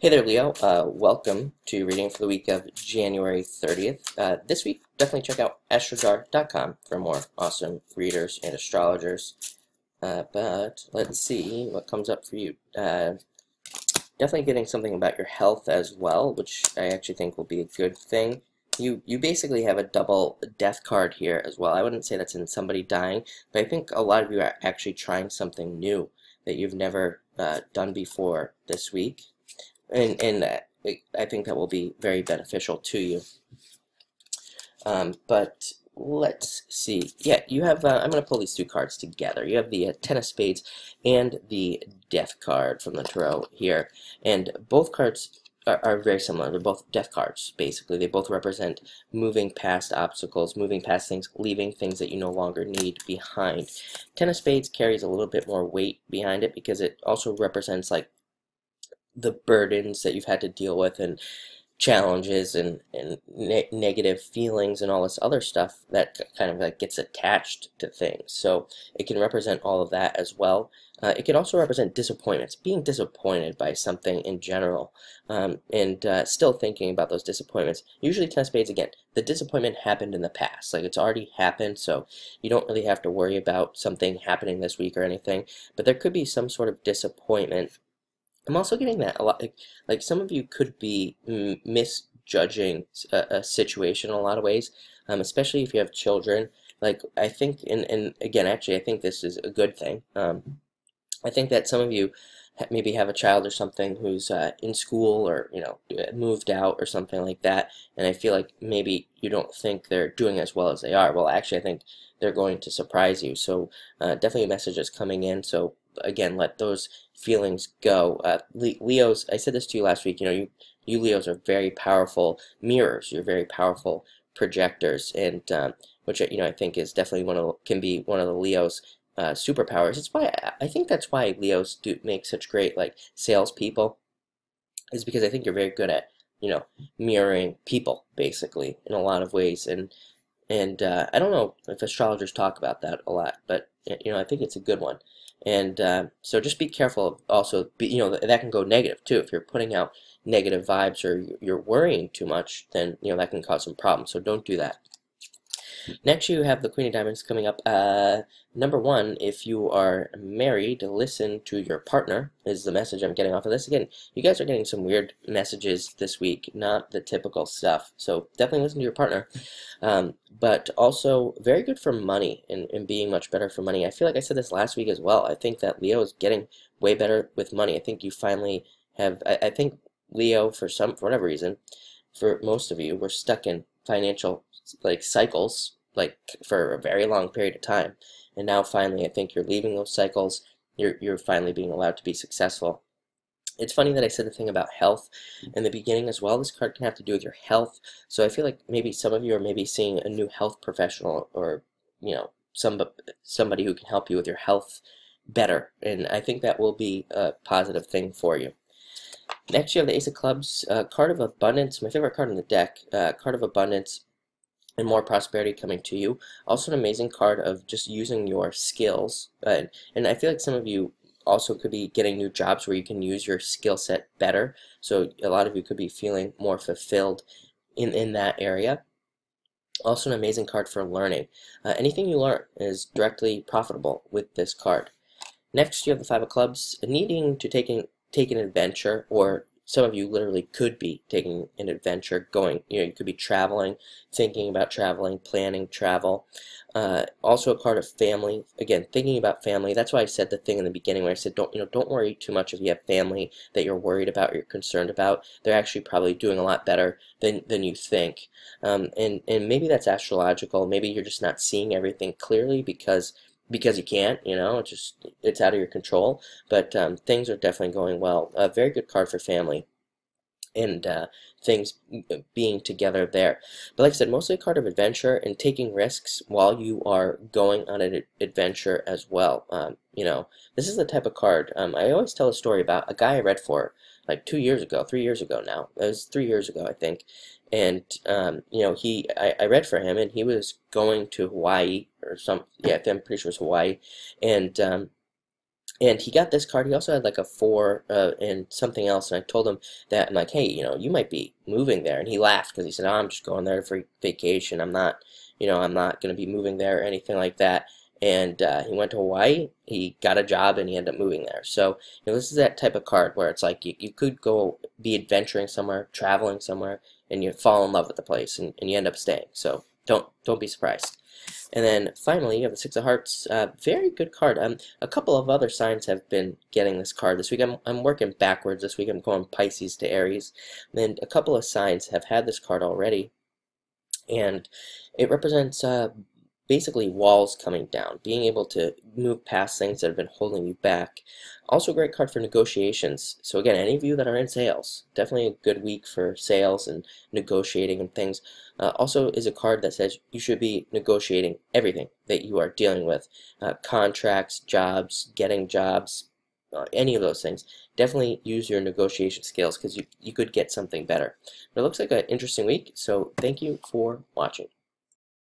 Hey there, Leo. Welcome to reading for the week of January 30th. This week, definitely check out astrojar.com for more awesome readers and astrologers. But let's see what comes up for you. Definitely getting something about your health as well, which I actually think will be a good thing. You basically have a double death card here as well. I wouldn't say that's in somebody dying, but I think a lot of you are actually trying something new that you've never done before this week. And I think that will be very beneficial to you. But let's see. Yeah, you have. I'm going to pull these two cards together. You have the Ten of Spades and the Death card from the Tarot here, and both cards are very similar. They're both death cards, basically. They both represent moving past obstacles, moving past things, leaving things that you no longer need behind. Ten of Spades carries a little bit more weight behind it because it also represents like the burdens that you've had to deal with and challenges and negative feelings and all this other stuff that kind of like gets attached to things. So it can represent all of that as well. It can also represent disappointments, being disappointed by something in general, and still thinking about those disappointments. Usually Ten of Spades, again, the disappointment happened in the past. Like, it's already happened, so you don't really have to worry about something happening this week or anything, but there could be some sort of disappointment. I'm also getting that a lot, like some of you could be misjudging a situation in a lot of ways, especially if you have children. Like, I think, and again, actually, I think this is a good thing. I think that some of you maybe have a child or something who's in school or, moved out or something like that, and I feel like maybe you don't think they're doing as well as they are. Well, actually, I think they're going to surprise you. So definitely messages coming in. So again, let those feelings go. Leos, I said this to you last week, you Leos are very powerful mirrors. You're very powerful projectors, and which I think is definitely can be one of the Leos' superpowers. It's why I think that's why Leos do make such great like salespeople, is because I think you're very good at mirroring people basically in a lot of ways, and I don't know if astrologers talk about that a lot, but I think it's a good one. And so just be careful. Also, that can go negative too. If you're putting out negative vibes or you're worrying too much, then that can cause some problems. So don't do that. Next, you have the Queen of Diamonds coming up. Number one, if you are married, listen to your partner is the message I'm getting off of this. Again, you guys are getting some weird messages this week, not the typical stuff. So definitely listen to your partner. But also very good for money and being much better for money. I feel like I said this last week as well. I think that Leo is getting way better with money. I think you finally have, I think Leo, for whatever reason, for most of you, we're stuck in financial like cycles like for a very long period of time, and now finally I think you're leaving those cycles. You're finally being allowed to be successful. It's funny that I said the thing about health in the beginning as well. This card can have to do with your health, so I feel like maybe some of you are maybe seeing a new health professional, or somebody who can help you with your health better, and I think that will be a positive thing for you. Next, you have the Ace of Clubs, card of abundance, my favorite card in the deck, card of abundance and more prosperity coming to you. Also an amazing card of just using your skills, and I feel like some of you also could be getting new jobs where you can use your skill set better, so a lot of you could be feeling more fulfilled in that area. Also an amazing card for learning. Anything you learn is directly profitable with this card. Next, you have the Five of Clubs, needing to take an adventure, or some of you literally could be taking an adventure, going, you could be traveling, thinking about traveling, planning travel. Also a card of family, again, thinking about family. That's why I said the thing in the beginning where I said, don't worry too much if you have family that you're worried about or you're concerned about. They're actually probably doing a lot better than you think. And maybe that's astrological. Maybe you're just not seeing everything clearly because you can't, it's out of your control, but things are definitely going well. A very good card for family and things being together there. But like I said, mostly a card of adventure and taking risks while you are going on an adventure as well. This is the type of card, I always tell a story about a guy I read for like 2 years ago, 3 years ago now. It was 3 years ago, I think. And I read for him, and he was going to Hawaii or I'm pretty sure it was Hawaii, and And he got this card. He also had like a 4 and something else. And I told him that, I'm like, hey, you might be moving there. And he laughed because he said, oh, I'm just going there for vacation. I'm not, I'm not going to be moving there or anything like that. And he went to Hawaii. He got a job and he ended up moving there. So, this is that type of card where it's like you could go be adventuring somewhere, traveling somewhere, and you fall in love with the place and you end up staying. So don't be surprised. And then finally, you have the Six of Hearts. Very good card. A couple of other signs have been getting this card this week. I'm working backwards this week. I'm going Pisces to Aries. And a couple of signs have had this card already. And it represents basically walls coming down, being able to move past things that have been holding you back. Also a great card for negotiations. So again, any of you that are in sales, definitely a good week for sales and negotiating and things. Also is a card that says you should be negotiating everything that you are dealing with. Contracts, jobs, getting jobs, any of those things. Definitely use your negotiation skills because you could get something better. But it looks like an interesting week, so thank you for watching.